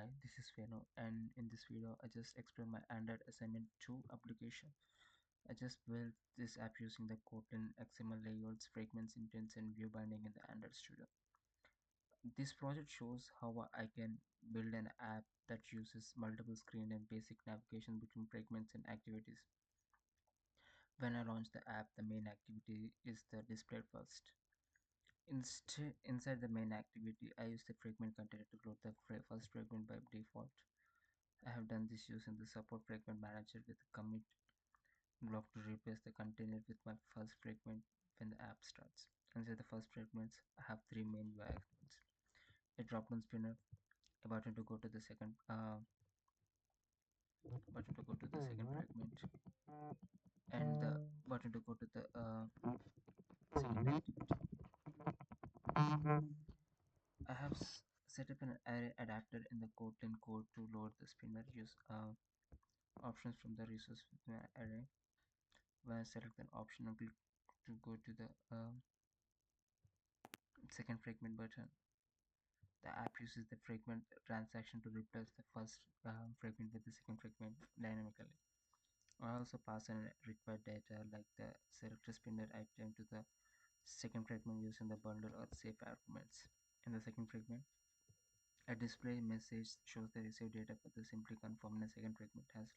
Hi, this is Venu, and in this video, I just explain my Android Assignment 2 application. I just built this app using the Kotlin XML layouts, fragments, intents, and view binding in the Android Studio. This project shows how I can build an app that uses multiple screen and basic navigation between fragments and activities. When I launch the app, the main activity is the displayed first. Inside the main activity, I use the fragment container to load the first fragment by default. I have done this using the support fragment manager with the commit block to replace the container with my first fragment when the app starts. Inside the first fragments, I have three main UI icons: a drop-down spinner, a button to go to the second fragment, and the button to go to the second activity. I have set up an array adapter in the Kotlin code to load the spinner. Use options from the resource with my array. When I select an option, I click to go to the second fragment button. The app uses the fragment transaction to replace the first fragment with the second fragment dynamically. I also pass in required data like the selector spinner item to the second fragment using the bundle or save arguments. In the second fragment, a display message shows the received data for the simply confirming the second fragment has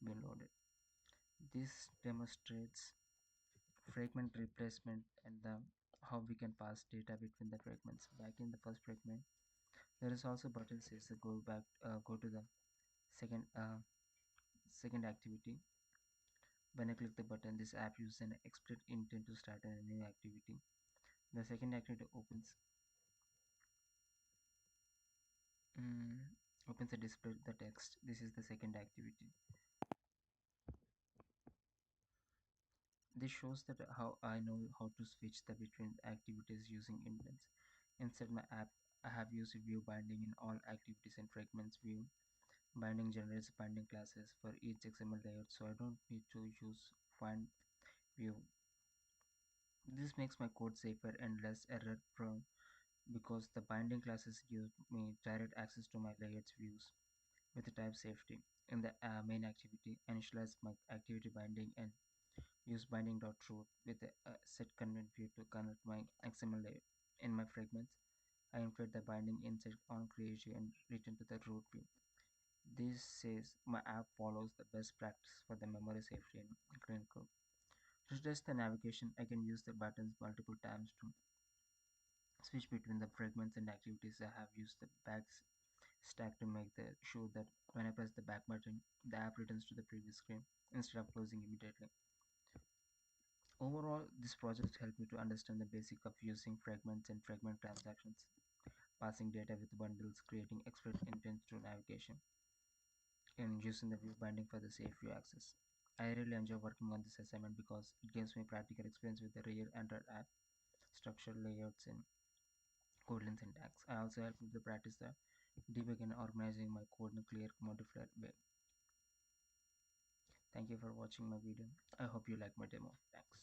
been loaded. This demonstrates fragment replacement and how we can pass data between the fragments. Back in the first fragment, there is also button says to go to the second second activity. When I click the button, this app uses an explicit intent to start a new activity. The second activity mm, opens a display the text. This is the second activity. This shows that how I know how to switch the between activities using intents. Inside my app, I have used view binding in all activities and fragments view. Binding generates binding classes for each XML layout, so I don't need to use find view. This makes my code safer and less error prone because the binding classes give me direct access to my layouts views with the type safety. In the main activity, initialize my activity binding and use binding.root with the set convent view to connect my XML layout. In my fragments, I inflate the binding inside on creation and return to the root view. This says my app follows the best practice for the memory safety and clean code. To test the navigation, I can use the buttons multiple times to switch between the fragments and activities. I have used the back stack to make sure that when I press the back button, the app returns to the previous screen instead of closing immediately. Overall, this project helped me to understand the basic of using fragments and fragment transactions, passing data with bundles, creating expert intents to navigation, and using the view binding for the safe view access. I really enjoy working on this assignment because it gives me practical experience with the real Android app, structured layouts, and Kotlin syntax. I also help me to practice the debug and organizing my code in a clear, modified way. Thank you for watching my video. I hope you like my demo. Thanks.